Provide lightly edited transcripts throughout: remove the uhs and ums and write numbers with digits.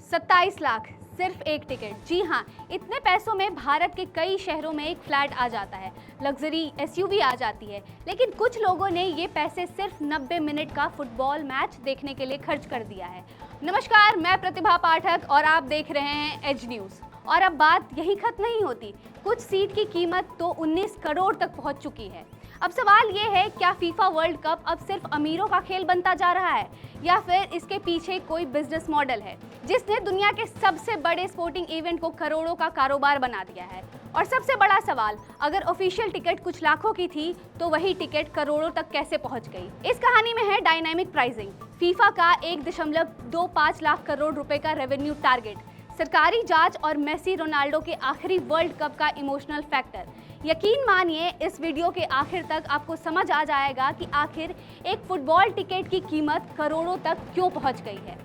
27 लाख सिर्फ एक टिकट। जी हाँ, इतने पैसों में भारत के कई शहरों में एक फ्लैट आ जाता है, लग्जरी एसयूवी आ जाती है। लेकिन कुछ लोगों ने ये पैसे सिर्फ 90 मिनट का फुटबॉल मैच देखने के लिए खर्च कर दिया है। नमस्कार, मैं प्रतिभा पाठक और आप देख रहे हैं एज न्यूज़। और अब बात यही खत्म नहीं होती। कुछ सीट की कीमत तो 19 करोड़ तक पहुंच चुकी है। अब सवाल ये है, क्या फीफा वर्ल्ड कप अब सिर्फ अमीरों का खेल बनता जा रहा है या फिर इसके पीछे कोई बिजनेस मॉडल है जिसने दुनिया के सबसे बड़े स्पोर्टिंग इवेंट को करोड़ों का कारोबार बना दिया है। और सबसे बड़ा सवाल, अगर ऑफिशियल टिकट कुछ लाखों की थी तो वही टिकट करोड़ों तक कैसे पहुंच गई। इस कहानी में है डायनामिक प्राइसिंग, फीफा का 1.25 लाख करोड़ रुपए का रेवेन्यू टारगेट, सरकारी जांच और मेसी रोनाल्डो के आखिरी वर्ल्ड कप का इमोशनल फैक्टर। यकीन मानिए, इस वीडियो के आखिर तक आपको समझ आ जाएगा कि आखिर एक फुटबॉल टिकट की कीमत करोड़ों तक क्यों पहुंच गई है।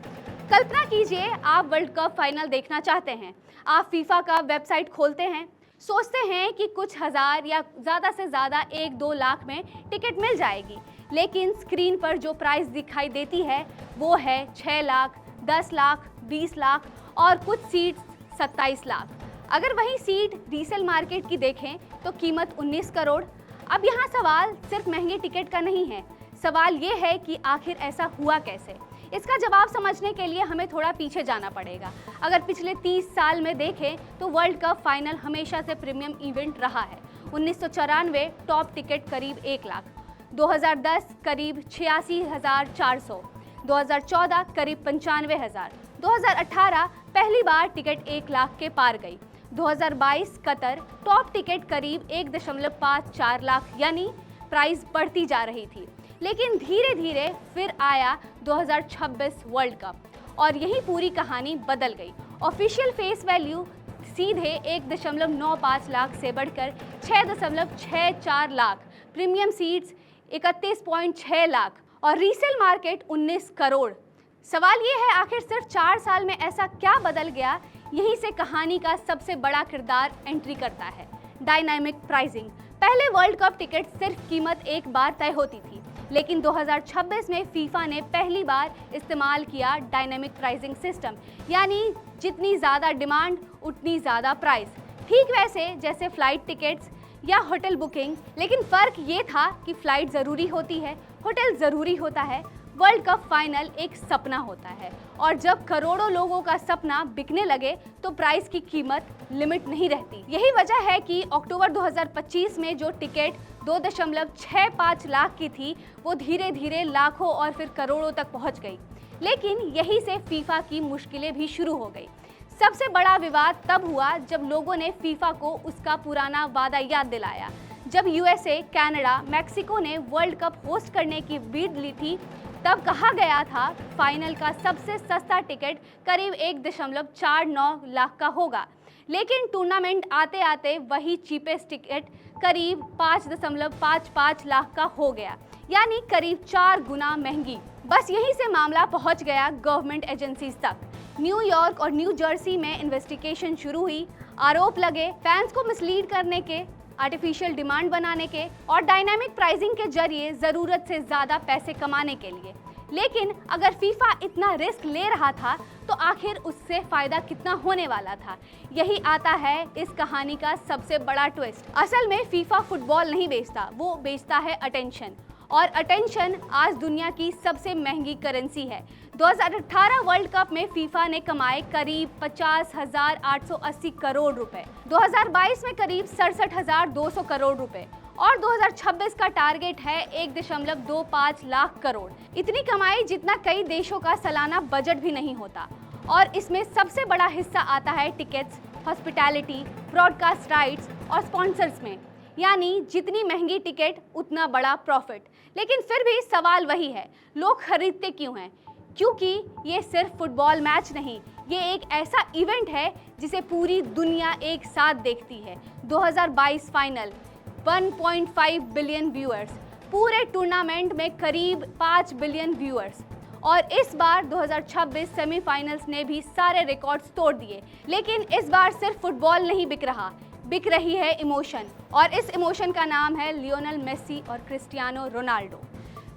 कल्पना कीजिए, आप वर्ल्ड कप फाइनल देखना चाहते हैं। आप फीफा का वेबसाइट खोलते हैं, सोचते हैं कि कुछ हजार या ज़्यादा से ज़्यादा 1-2 लाख में टिकट मिल जाएगी। लेकिन स्क्रीन पर जो प्राइस दिखाई देती है वो है 6 लाख, 10 लाख, 20 लाख और कुछ सीट 27 लाख। अगर वही सीट रीसेल मार्केट की देखें तो कीमत 19 करोड़। अब यहाँ सवाल सिर्फ महंगे टिकट का नहीं है, सवाल ये है कि आखिर ऐसा हुआ कैसे। इसका जवाब समझने के लिए हमें थोड़ा पीछे जाना पड़ेगा। अगर पिछले 30 साल में देखें तो वर्ल्ड कप फाइनल हमेशा से प्रीमियम इवेंट रहा है। 1994 टॉप टिकट करीब 1 लाख, 2010 करीब 86,400, 2014 करीब 95,000, 2018 पहली बार टिकट 1 लाख के पार गई, 2022 कतर टॉप टिकट करीब 1.54 लाख, यानी प्राइस बढ़ती जा रही थी। लेकिन धीरे धीरे फिर आया 2026 वर्ल्ड कप और यही पूरी कहानी बदल गई। ऑफिशियल फेस वैल्यू सीधे 1.95 लाख से बढ़कर 6.64 लाख, प्रीमियम सीट्स 31.6 लाख और रीसेल मार्केट 19 करोड़। सवाल ये है, आखिर सिर्फ 4 साल में ऐसा क्या बदल गया। यहीं से कहानी का सबसे बड़ा किरदार एंट्री करता है, डायनामिक प्राइसिंग। पहले वर्ल्ड कप टिकट सिर्फ कीमत एक बार तय होती थी, लेकिन 2026 में फीफा ने पहली बार इस्तेमाल किया डायनामिक प्राइसिंग सिस्टम, यानी जितनी ज़्यादा डिमांड उतनी ज़्यादा प्राइस। ठीक वैसे जैसे फ्लाइट टिकट्स या होटल बुकिंग, लेकिन फ़र्क ये था कि फ़्लाइट ज़रूरी होती है, होटल ज़रूरी होता है, वर्ल्ड कप फाइनल एक सपना होता है। और जब करोड़ों लोगों का सपना बिकने लगे तो प्राइस की कीमत लिमिट नहीं रहती। यही वजह है कि अक्टूबर 2025 में जो टिकट 2.65 लाख की थी वो धीरे धीरे लाखों और फिर करोड़ों तक पहुंच गई। लेकिन यही से फीफा की मुश्किलें भी शुरू हो गई। सबसे बड़ा विवाद तब हुआ जब लोगों ने फीफा को उसका पुराना वादा याद दिलाया। जब यूएसए, कनाडा, मैक्सिको ने वर्ल्ड कप होस्ट करने की बीड ली थी, तब कहा गया था फाइनल का सबसे सस्ता टिकट करीब 1.49 लाख का होगा। लेकिन टूर्नामेंट आते आते वही चीपेस्ट टिकट करीब 5.55 लाख का हो गया, यानी करीब 4 गुना महंगी। बस यहीं से मामला पहुंच गया गवर्नमेंट एजेंसीज तक। न्यूयॉर्क और न्यू जर्सी में इन्वेस्टिगेशन शुरू हुई। आरोप लगे फैंस को मिसलीड करने के, आर्टिफिशियल डिमांड बनाने के और डायनामिक प्राइसिंग के जरिए ज़रूरत से ज़्यादा पैसे कमाने के लिए। लेकिन अगर फीफा इतना रिस्क ले रहा था तो आखिर उससे फ़ायदा कितना होने वाला था। यही आता है इस कहानी का सबसे बड़ा ट्विस्ट। असल में फीफा फुटबॉल नहीं बेचता, वो बेचता है अटेंशन। और अटेंशन आज दुनिया की सबसे महंगी करेंसी है। 2018 वर्ल्ड कप में फीफा ने कमाए करीब 50,880 करोड़ रुपए, 2022 में करीब 67,200 करोड़ रुपए और 2026 का टारगेट है 1.25 लाख करोड़। इतनी कमाई जितना कई देशों का सालाना बजट भी नहीं होता। और इसमें सबसे बड़ा हिस्सा आता है टिकट्स, हॉस्पिटैलिटी, ब्रॉडकास्ट राइट्स और स्पॉन्सर्स में, यानी जितनी महंगी टिकट उतना बड़ा प्रॉफिट। लेकिन फिर भी सवाल वही है, लोग खरीदते क्यों हैं? क्योंकि ये सिर्फ फुटबॉल मैच नहीं, ये एक ऐसा इवेंट है जिसे पूरी दुनिया एक साथ देखती है। 2022 फाइनल 1.5 बिलियन व्यूअर्स, पूरे टूर्नामेंट में करीब 5 बिलियन व्यूअर्स। और इस बार 2026 सेमीफाइनल्स ने भी सारे रिकॉर्ड्स तोड़ दिए। लेकिन इस बार सिर्फ फुटबॉल नहीं बिक रहा, बिक रही है इमोशन। और इस इमोशन का नाम है लियोनेल मेसी और क्रिस्टियानो रोनाल्डो।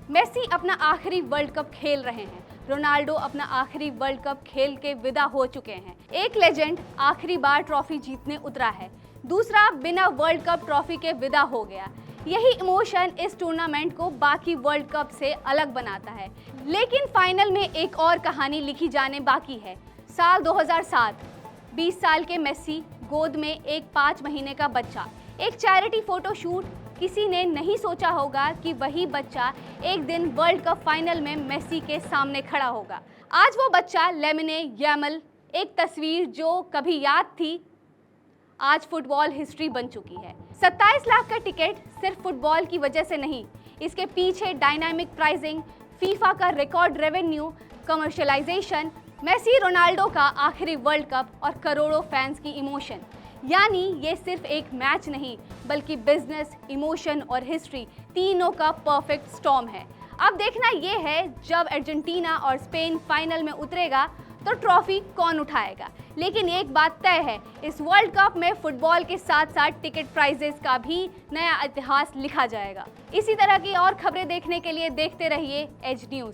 मेसी अपना आखिरी वर्ल्ड कप खेल रहे हैं, रोनाल्डो अपना आखिरी वर्ल्ड कप खेल के विदा हो चुके हैं। एक लेजेंड आखिरी बार ट्रॉफी जीतने उतरा है, दूसरा बिना वर्ल्ड कप ट्रॉफी के विदा हो गया। यही इमोशन इस टूर्नामेंट को बाकी वर्ल्ड कप से अलग बनाता है। लेकिन फाइनल में एक और कहानी लिखी जाने बाकी है। साल 2007, 20 साल के मेसी, गोद में एक 5 महीने का बच्चा, एक चैरिटी फोटोशूट। किसी ने नहीं सोचा होगा कि वही बच्चा एक दिन वर्ल्ड कप फाइनल में मेसी के सामने खड़ा होगा। आज वो बच्चा लेमिने यामाल, एक तस्वीर जो कभी याद थी, आज फुटबॉल हिस्ट्री बन चुकी है। 27 लाख का टिकट सिर्फ फुटबॉल की वजह से नहीं, इसके पीछे डायनामिक प्राइसिंग, फीफा का record revenue, commercialisation, Messi Ronaldo का आखिरी वर्ल्ड कप और करोड़ों फैंस की इमोशन। यानी ये सिर्फ एक मैच नहीं, बल्कि बिजनेस, इमोशन और हिस्ट्री तीनों का परफेक्ट स्टॉर्म है। अब देखना ये है, जब अर्जेंटीना और स्पेन फाइनल में उतरेगा तो ट्रॉफी कौन उठाएगा। लेकिन एक बात तय है, इस वर्ल्ड कप में फुटबॉल के साथ साथ टिकट प्राइजेस का भी नया इतिहास लिखा जाएगा। इसी तरह की और खबरें देखने के लिए देखते रहिए एज न्यूज़।